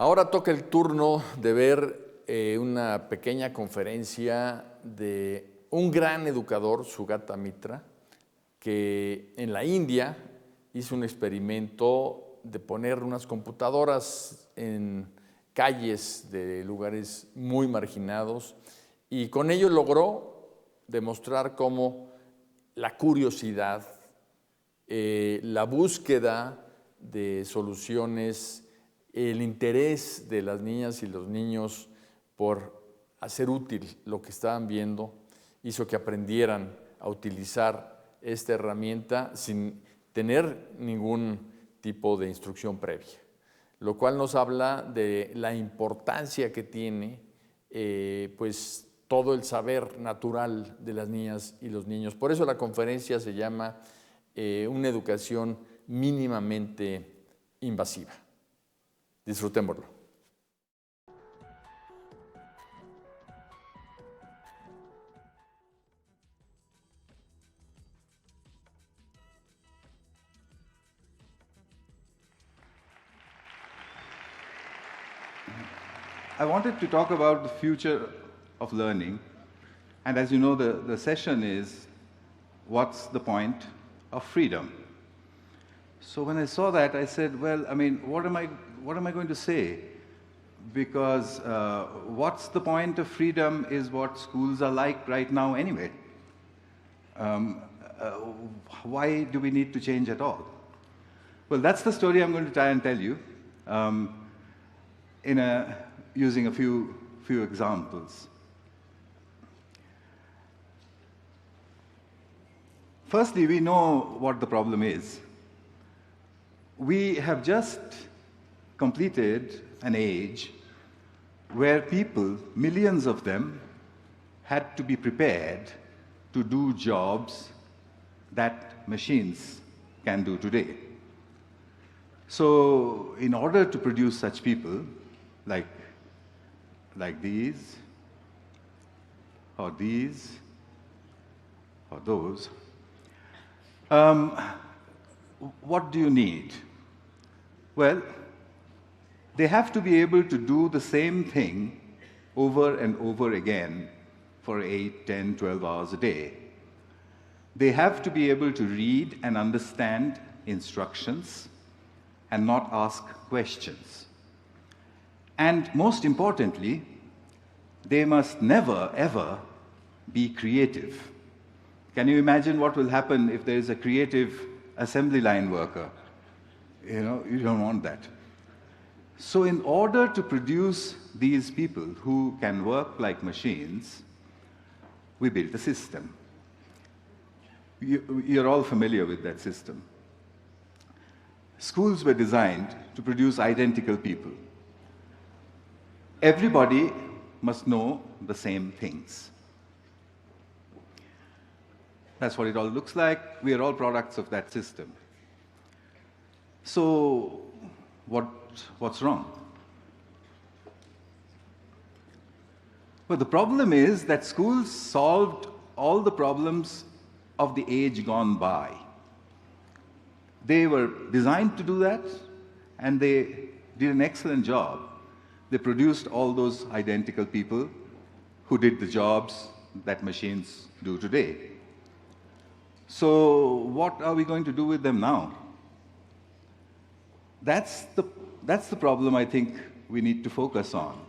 Ahora toca el turno de ver una pequeña conferencia de un gran educador, Sugata Mitra, que en la India hizo un experimento de poner unas computadoras en calles de lugares muy marginados y con ello logró demostrar cómo la curiosidad, la búsqueda de soluciones, el interés de las niñas y los niños por hacer útil lo que estaban viendo, hizo que aprendieran a utilizar esta herramienta sin tener ningún tipo de instrucción previa, lo cual nos habla de la importancia que tiene pues todo el saber natural de las niñas y los niños. Por eso la conferencia se llama una educación mínimamente invasiva. Disfrutémoslo. I wanted to talk about the future of learning. And as you know, the session is, what's the point of freedom? So when I saw that, I said, well, I mean, what am I going to say? Because what's the point of freedom is what schools are like right now anyway. Why do we need to change at all? Well, that's the story I'm going to try and tell you using a few examples. Firstly, we know what the problem is. We have just completed an age where people, millions of them, had to be prepared to do jobs that machines can do today. So in order to produce such people, like these, or these, or those, what do you need? Well, they have to be able to do the same thing over and over again for 8, 10, 12 hours a day. They have to be able to read and understand instructions and not ask questions. And most importantly, they must never, ever be creative. Can you imagine what will happen if there is a creative assembly line worker? You know, you don't want that. So in order to produce these people who can work like machines, we built a system. You're all familiar with that system. Schools were designed to produce identical people. Everybody must know the same things. That's what it all looks like. We are all products of that system. So what's wrong? Well, the problem is that schools solved all the problems of the age gone by. They were designed to do that, and they did an excellent job. They produced all those identical people who did the jobs that machines do today. So what are we going to do with them now? That's the problem I think we need to focus on.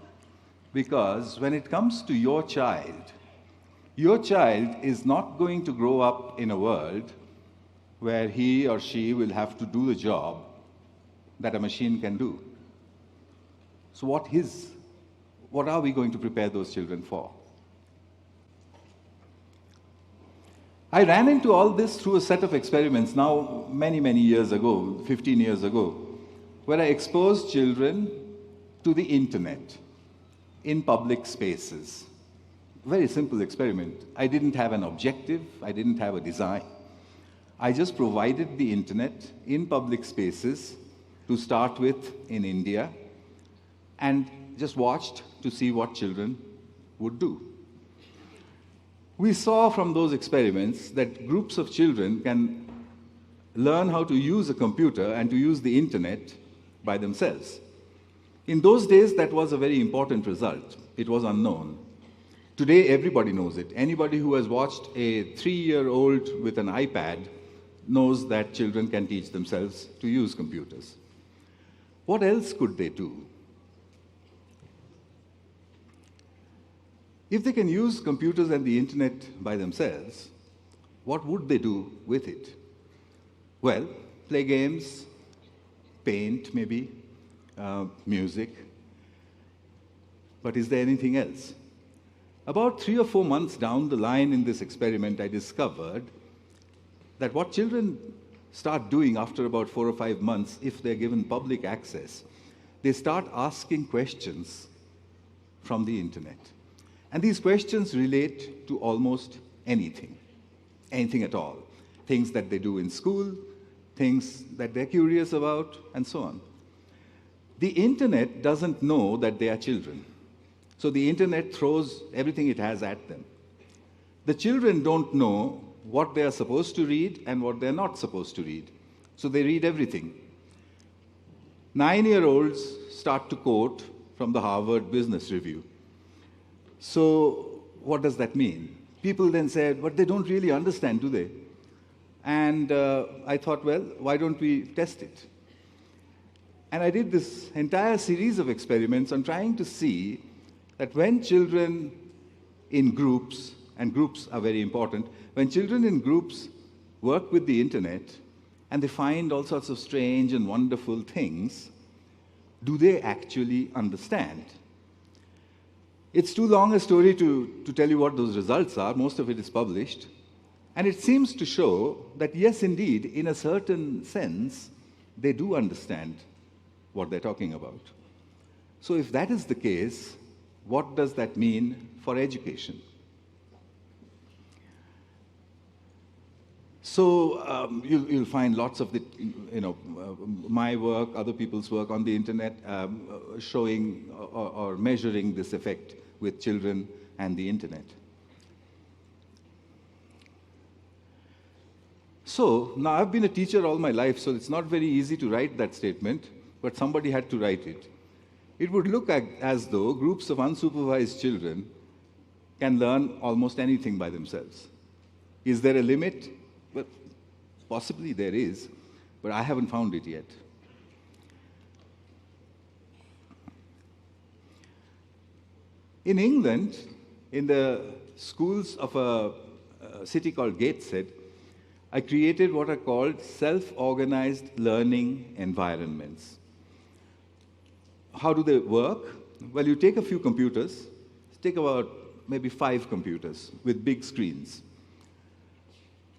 Because when it comes to your child is not going to grow up in a world where he or she will have to do the job that a machine can do. So what are we going to prepare those children for? I ran into all this through a set of experiments now many, many years ago, 15 years ago, where I exposed children to the internet in public spaces. Very simple experiment. I didn't have an objective, I didn't have a design. I just provided the internet in public spaces to start with in India and just watched to see what children would do. We saw from those experiments that groups of children can learn how to use a computer and to use the internet by themselves. In those days, that was a very important result. It was unknown. Today, everybody knows it. Anybody who has watched a 3-year-old with an iPad knows that children can teach themselves to use computers. What else could they do? If they can use computers and the internet by themselves, what would they do with it? Well, play games, paint maybe, music. But is there anything else? About 3 or 4 months down the line in this experiment, I discovered that what children start doing after about 4 or 5 months, if they're given public access, they start asking questions from the internet. And these questions relate to almost anything at all. Things that they do in school, things that they're curious about, and so on. The internet doesn't know that they are children. So the internet throws everything it has at them. The children don't know what they are supposed to read and what they're not supposed to read. So they read everything. 9-year-olds start to quote from the Harvard Business Review. So what does that mean? People then said, but they don't really understand, do they? And I thought, well, why don't we test it? And I did this entire series of experiments on trying to see that when children in groups, and groups are very important, when children in groups work with the internet and they find all sorts of strange and wonderful things, do they actually understand? It's too long a story to tell you what those results are. Most of it is published. And it seems to show that, yes, indeed, in a certain sense, they do understand what they're talking about. So if that is the case, what does that mean for education? So you'll find lots of the, my work, other people's work on the internet showing or measuring this effect with children and the internet. So now I've been a teacher all my life, so it's not very easy to write that statement, but somebody had to write it. It would look as though groups of unsupervised children can learn almost anything by themselves. Is there a limit? Well, possibly there is, but I haven't found it yet. In England, in the schools of a city called Gateshead, I created what are called self-organized learning environments. How do they work? Well, you take a few computers, take about maybe 5 computers with big screens.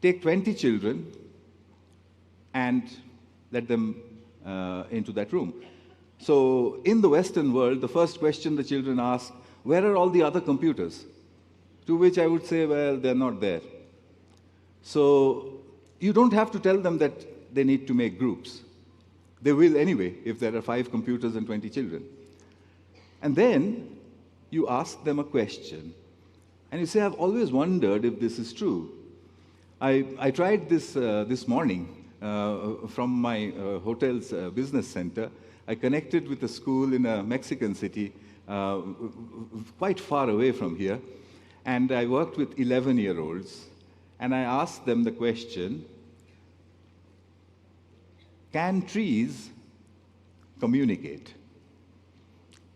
Take 20 children and let them into that room. So in the Western world, the first question the children ask, where are all the other computers? To which I would say, well, they're not there. So you don't have to tell them that they need to make groups. They will anyway, if there are 5 computers and 20 children. And then you ask them a question. And you say, I've always wondered if this is true. I tried this this morning from my hotel's business center. I connected with a school in a Mexican city quite far away from here. And I worked with 11-year-olds. And I asked them the question, can trees communicate?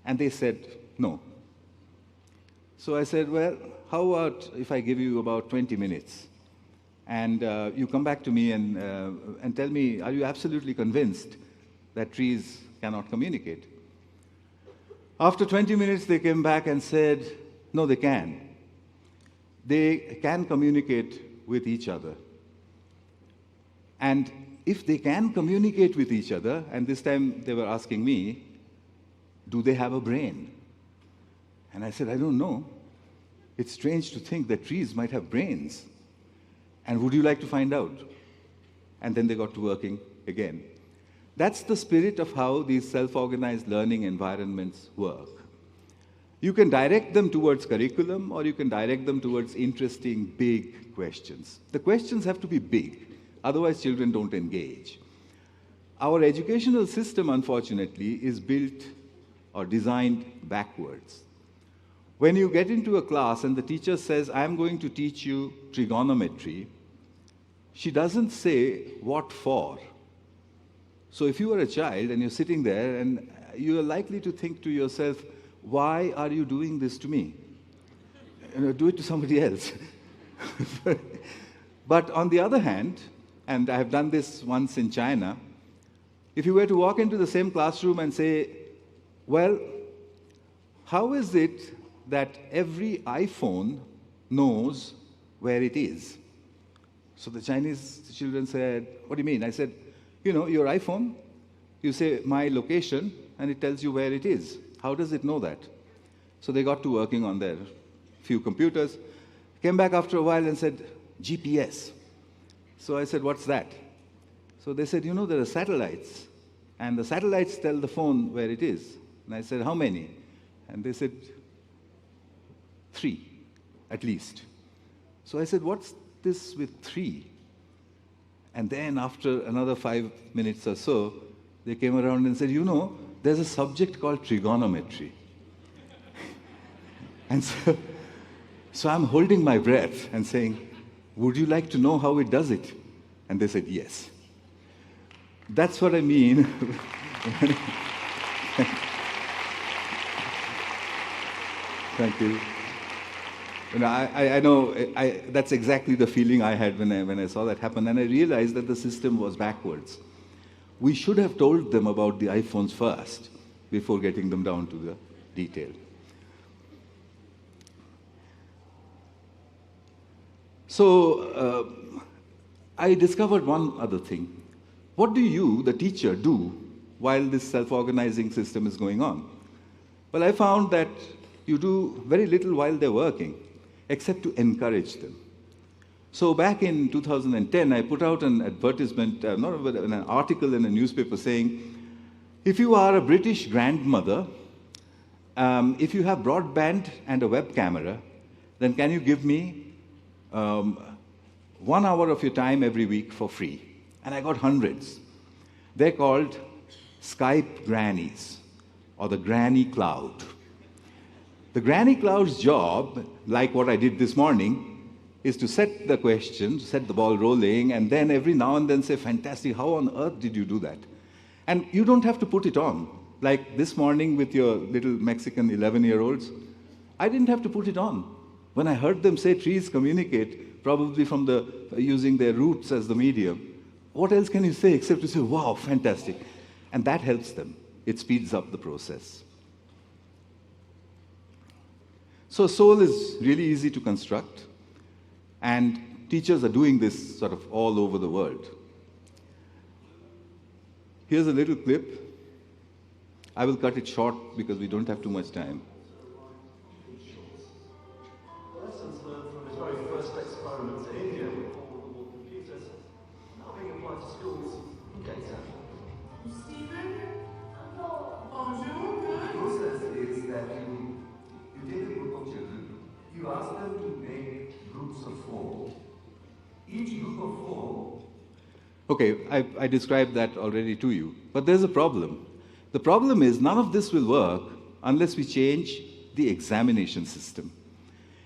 And they said, no. So I said, well, how about if I give you about 20 minutes? And you come back to me and tell me, are you absolutely convinced that trees cannot communicate? After 20 minutes, they came back and said, no, they can. They can communicate with each other. And if they can communicate with each other, and this time they were asking me, do they have a brain? And I said, I don't know. It's strange to think that trees might have brains. And would you like to find out? And then they got to working again. That's the spirit of how these self-organized learning environments work. You can direct them towards curriculum, or you can direct them towards interesting, big questions. The questions have to be big, otherwise children don't engage. Our educational system, unfortunately, is built or designed backwards. When you get into a class and the teacher says, I'm going to teach you trigonometry, she doesn't say what for. So if you are a child and you're sitting there and you are likely to think to yourself, why are you doing this to me? Do it to somebody else. But on the other hand, and I have done this once in China, if you were to walk into the same classroom and say, well, how is it that every iPhone knows where it is? So the Chinese children said, what do you mean? I said, your iPhone, you say my location, and it tells you where it is. How does it know that? So they got to working on their few computers, came back after a while and said, GPS. So I said, what's that? So they said, there are satellites, and the satellites tell the phone where it is. And I said, how many? And they said, 3, at least. So I said, what's this with 3? And then after another 5 minutes or so, they came around and said, there's a subject called trigonometry. And so I'm holding my breath and saying, would you like to know how it does it? And they said, yes. That's what I mean. Thank you. I know that's exactly the feeling I had when I saw that happen, and I realized that the system was backwards. We should have told them about the iPhones first before getting them down to the detail. So I discovered one other thing. What do you, the teacher, do while this self-organizing system is going on? Well, I found that you do very little while they're working, except to encourage them. So back in 2010, I put out an advertisement, an article in a newspaper saying, if you are a British grandmother, if you have broadband and a web camera, then can you give me 1 hour of your time every week for free? And I got hundreds. They're called Skype grannies, or the granny cloud. The granny cloud's job, like what I did this morning, is to set the question, set the ball rolling, and then every now and then say, fantastic, how on earth did you do that? And you don't have to put it on. Like this morning with your little Mexican 11-year-olds, I didn't have to put it on. When I heard them say trees communicate, probably from using their roots as the medium, what else can you say except to say, wow, fantastic. And that helps them. It speeds up the process. So soul is really easy to construct, and teachers are doing this sort of all over the world. Here's a little clip. I will cut it short because we don't have too much time. Lessons learned from his very first experiment in India with foldable computers, now being applied to schools in Gaeta. Stephen? The process is that you take a group of children, you ask them to make groups of 4. Each group of 4. Okay, I described that already to you. But there's a problem. The problem is none of this will work unless we change the examination system.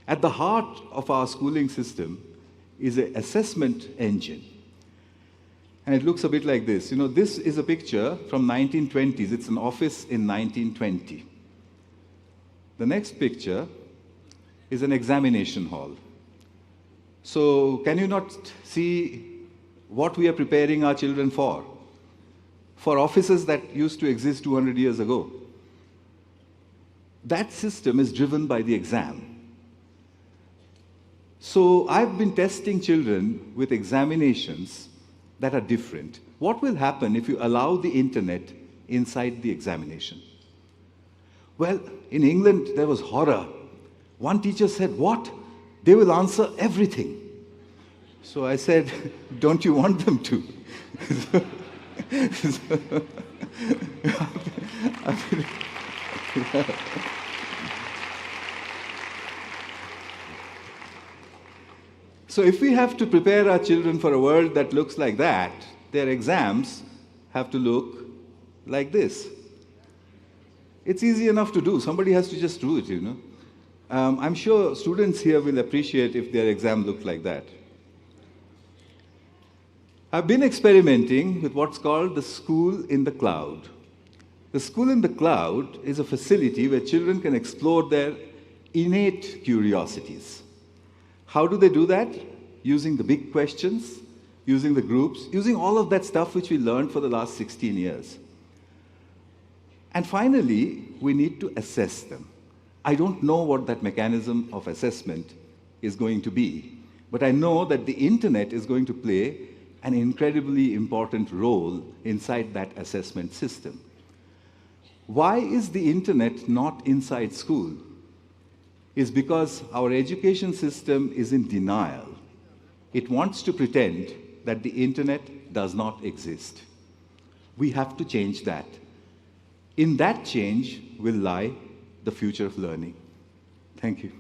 At the heart of our schooling system is an assessment engine. And it looks a bit like this. This is a picture from 1920s. It's an office in 1920. The next picture is an examination hall. So can you not see what we are preparing our children for? For offices that used to exist 200 years ago. That system is driven by the exam. So I've been testing children with examinations that are different. What will happen if you allow the internet inside the examination? Well, in England, there was horror. One teacher said, what? They will answer everything. So I said, don't you want them to? So if we have to prepare our children for a world that looks like that, their exams have to look like this. It's easy enough to do. Somebody has to just do it, you know. I'm sure students here will appreciate if their exam looked like that. I've been experimenting with what's called the School in the Cloud. The School in the Cloud is a facility where children can explore their innate curiosities. How do they do that? Using the big questions, using the groups, using all of that stuff which we learned for the last 16 years. And finally, we need to assess them. I don't know what that mechanism of assessment is going to be, but I know that the internet is going to play an incredibly important role inside that assessment system. Why is the internet not inside school? It's because our education system is in denial. It wants to pretend that the internet does not exist. We have to change that. In that change will lie the future of learning. Thank you.